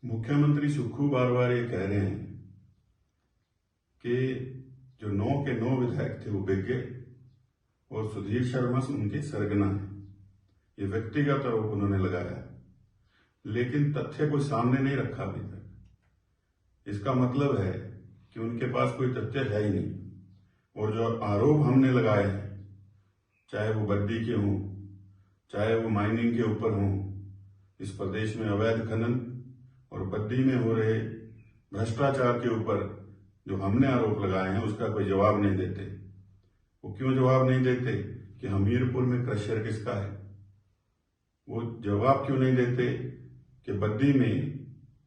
मुख्यमंत्री सुक्खू बार बार ये कह रहे हैं कि जो 9 के 9 विधायक थे वो बिक गए और सुधीर शर्मा उनके सरगना है। ये व्यक्तिगत आरोप उन्होंने लगाया, लेकिन तथ्य को सामने नहीं रखा अभी तक। इसका मतलब है कि उनके पास कोई तथ्य है ही नहीं। और जो आरोप हमने लगाए हैं, चाहे वो बद्दी के हों, चाहे वो माइनिंग के ऊपर हों, इस प्रदेश में अवैध खनन और बद्दी में हो रहे भ्रष्टाचार के ऊपर जो हमने आरोप लगाए हैं, उसका कोई जवाब नहीं देते। वो क्यों जवाब नहीं देते कि हमीरपुर में क्रशर किसका है? वो जवाब क्यों नहीं देते कि बद्दी में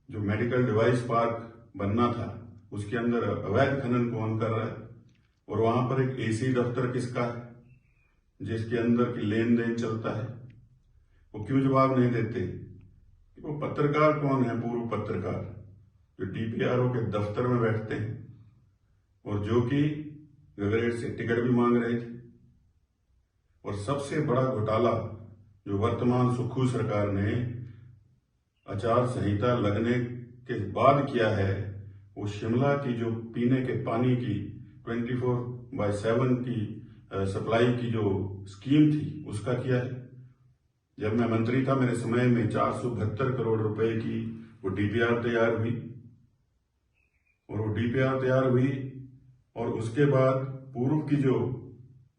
जो मेडिकल डिवाइस पार्क बनना था, उसके अंदर अवैध खनन कौन कर रहा है? और वहां पर एक एसी दफ्तर किसका है, जिसके अंदर की लेन देन चलता है? वो क्यों जवाब नहीं देते? वो पत्रकार कौन है? पूर्व पत्रकार जो डीपीआरओ के दफ्तर में बैठते हैं और जो कि गगरेट से टिकट भी मांग रहे थे। और सबसे बड़ा घोटाला जो वर्तमान सुक्खू सरकार ने आचार संहिता लगने के बाद किया है, वो शिमला की जो पीने के पानी की 24/7 की सप्लाई की जो स्कीम थी, उसका किया है। जब मैं मंत्री था, मेरे समय में 472 करोड़ रुपए की वो डीपीआर तैयार हुई। और वो डीपीआर तैयार हुई और उसके बाद पूर्व की जो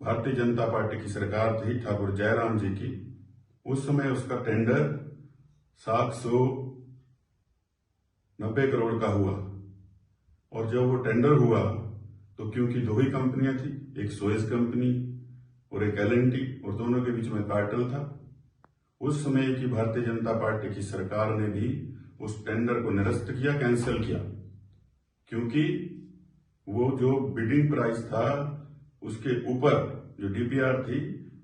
भारतीय जनता पार्टी की सरकार थी, ठाकुर जयराम जी की, उस समय उसका टेंडर 790 करोड़ का हुआ। और जब वो टेंडर हुआ तो क्योंकि दो ही कंपनियां थी, एक सुएज कंपनी और एक एल&टी, और दोनों के बीच में कार्टेल था। उस समय की भारतीय जनता पार्टी की सरकार ने भी उस टेंडर को निरस्त किया, कैंसिल किया, क्योंकि वो जो बिडिंग प्राइस था उसके ऊपर जो डीपीआर थी,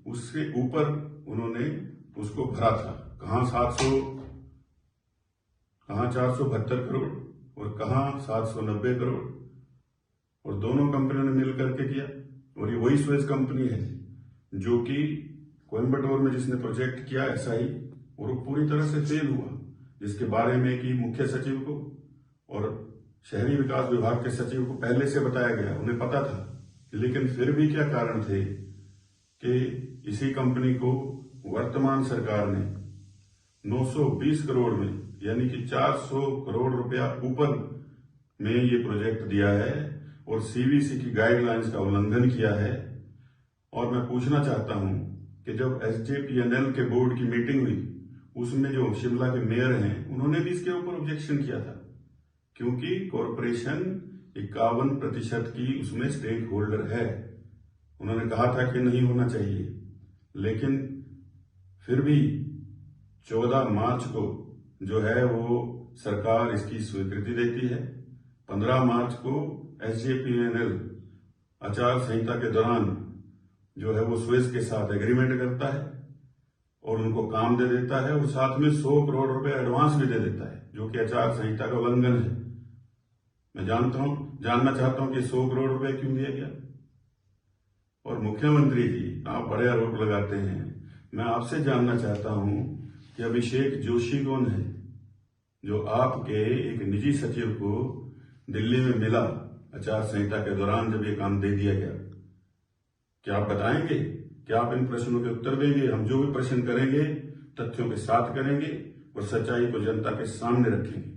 उससे ऊपर उन्होंने उसको भरा था। कहां 472 करोड़ और कहां 790 करोड़, और दोनों कंपनियों ने मिलकर के किया। और ये वही सुएज कंपनी है जो कि कोयम्बटूर में जिसने प्रोजेक्ट किया ऐसा ही, और वो पूरी तरह से फेल हुआ, जिसके बारे में कि मुख्य सचिव को और शहरी विकास विभाग के सचिव को पहले से बताया गया, उन्हें पता था। लेकिन फिर भी क्या कारण थे कि इसी कंपनी को वर्तमान सरकार ने 920 करोड़ में, यानी कि 400 करोड़ रुपया ऊपर में ये प्रोजेक्ट दिया है और सीवीसी की गाइडलाइंस का उल्लंघन किया है। और मैं पूछना चाहता हूं कि जब एसजेपीएनएल के बोर्ड की मीटिंग हुई, उसमें जो शिमला के मेयर हैं, उन्होंने भी इसके ऊपर ऑब्जेक्शन किया था, क्योंकि कॉरपोरेशन 51% की उसमें स्टेक होल्डर है। उन्होंने कहा था कि नहीं होना चाहिए, लेकिन फिर भी 14 मार्च को जो है वो सरकार इसकी स्वीकृति देती है। 15 मार्च को एसजेपीएनएल आचार संहिता के दौरान जो है वो सुएज के साथ एग्रीमेंट करता है और उनको काम दे देता है, और साथ में 100 करोड़ रुपए एडवांस भी दे देता है, जो कि आचार संहिता का उल्लंघन है। मैं जानना चाहता हूं कि 100 करोड़ रुपए क्यों दिया गया। और मुख्यमंत्री जी, आप बड़े आरोप लगाते हैं, मैं आपसे जानना चाहता हूं कि अभिषेक जोशी कौन है, जो आपके एक निजी सचिव को दिल्ली में मिला आचार संहिता के दौरान जब ये काम दे दिया गया? क्या आप बताएंगे? क्या आप इन प्रश्नों के उत्तर देंगे? हम जो भी प्रश्न करेंगे तथ्यों के साथ करेंगे और सच्चाई को जनता के सामने रखेंगे।